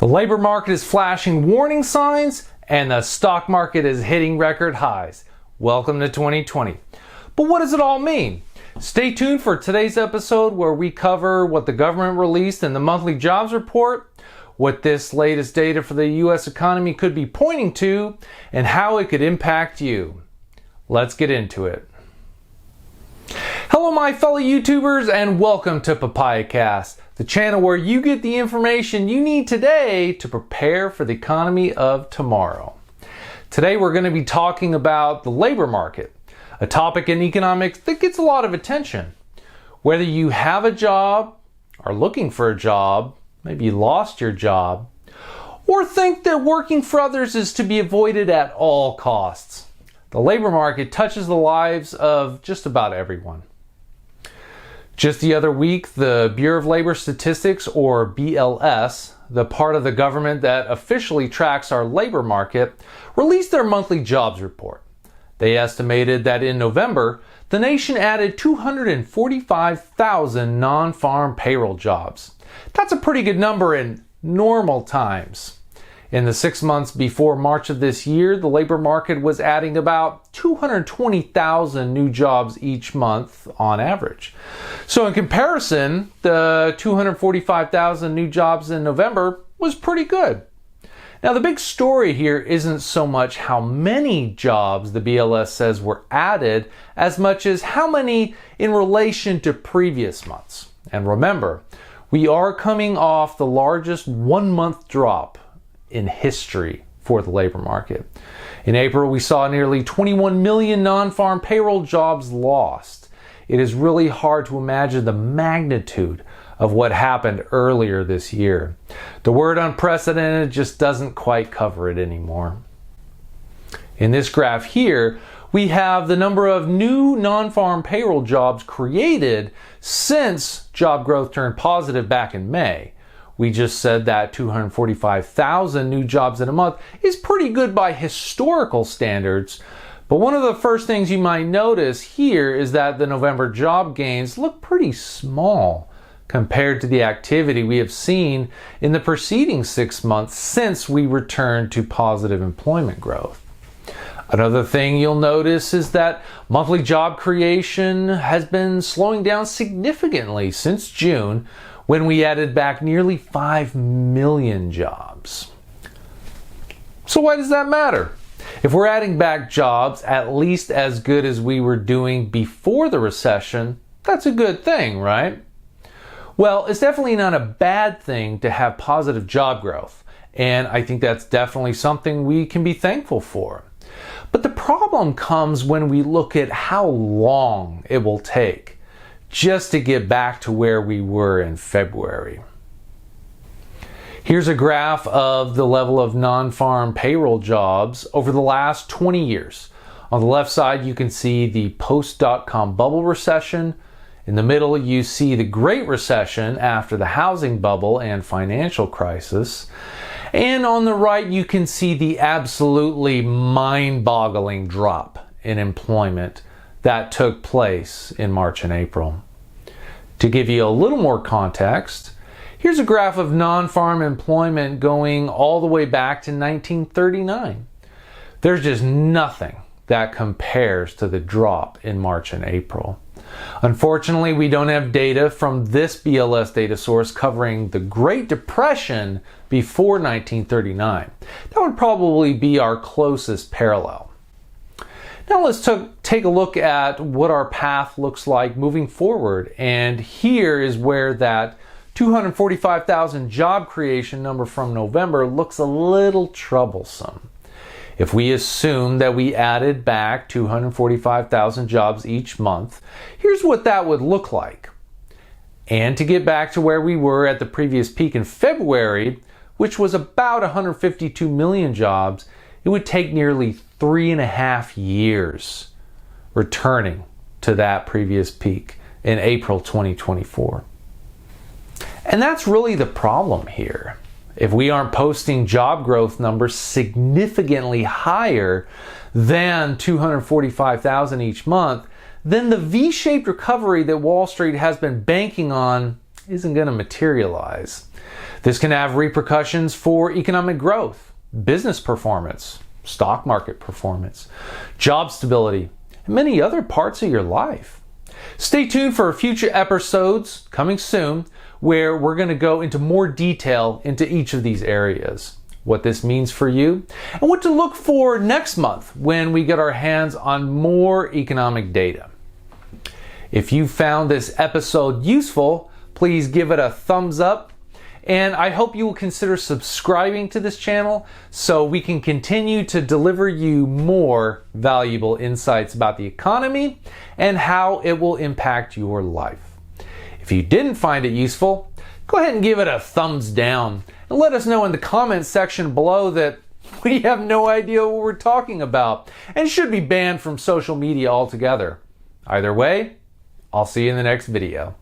The labor market is flashing warning signs and the stock market is hitting record highs. Welcome to 2020. But what does it all mean? Stay tuned for today's episode where we cover what the government released in the monthly jobs report, what this latest data for the U.S. economy could be pointing to, and how it could impact you. Let's get into it. Hello my fellow YouTubers and welcome to PapayaCast, the channel where you get the information you need today to prepare for the economy of tomorrow. Today we're going to be talking about the labor market, a topic in economics that gets a lot of attention. Whether you have a job, are looking for a job, maybe you lost your job, or think that working for others is to be avoided at all costs. The labor market touches the lives of just about everyone. Just the other week, the Bureau of Labor Statistics, or BLS, the part of the government that officially tracks our labor market, released their monthly jobs report. They estimated that in November, the nation added 245,000 non-farm payroll jobs. That's a pretty good number in normal times. In the 6 months before March of this year, the labor market was adding about 220,000 new jobs each month on average. So in comparison, the 245,000 new jobs in November was pretty good. Now the big story here isn't so much how many jobs the BLS says were added as much as how many in relation to previous months. And remember, we are coming off the largest 1 month drop in history for the labor market. In April, we saw nearly 21 million non-farm payroll jobs lost. It is really hard to imagine the magnitude of what happened earlier this year. The word unprecedented just doesn't quite cover it anymore. In this graph here, we have the number of new non-farm payroll jobs created since job growth turned positive back in May. We just said that 245,000 new jobs in a month is pretty good by historical standards. But one of the first things you might notice here is that the November job gains look pretty small compared to the activity we have seen in the preceding 6 months since we returned to positive employment growth. Another thing you'll notice is that monthly job creation has been slowing down significantly since June, when we added back nearly 5 million jobs. So why does that matter? If we're adding back jobs at least as good as we were doing before the recession, that's a good thing, right? Well, it's definitely not a bad thing to have positive job growth, and I think that's definitely something we can be thankful for. But the problem comes when we look at how long it will take just to get back to where we were in February. Here's a graph of the level of non-farm payroll jobs over the last 20 years. On the left side, you can see the post-dot-com bubble recession. In the middle, you see the Great Recession after the housing bubble and financial crisis. And on the right, you can see the absolutely mind-boggling drop in employment that took place in March and April. To give you a little more context, here's a graph of non-farm employment going all the way back to 1939. There's just nothing that compares to the drop in March and April. Unfortunately, we don't have data from this BLS data source covering the Great Depression before 1939. That would probably be our closest parallel. Now let's take a look at what our path looks like moving forward. And here is where that 245,000 job creation number from November looks a little troublesome. If we assume that we added back 245,000 jobs each month, here's what that would look like. And to get back to where we were at the previous peak in February, which was about 152 million jobs, it would take nearly 3.5 years returning to that previous peak in April 2024. And that's really the problem here. If we aren't posting job growth numbers significantly higher than 245,000 each month, then the V-shaped recovery that Wall Street has been banking on isn't going to materialize. This can have repercussions for economic growth, business performance, stock market performance, job stability, and many other parts of your life. Stay tuned for future episodes coming soon where we're going to go into more detail into each of these areas, what this means for you, and what to look for next month when we get our hands on more economic data. If you found this episode useful, please give it a thumbs up, and I hope you will consider subscribing to this channel so we can continue to deliver you more valuable insights about the economy and how it will impact your life. If you didn't find it useful, go ahead and give it a thumbs down and let us know in the comments section below that we have no idea what we're talking about and should be banned from social media altogether. Either way, I'll see you in the next video.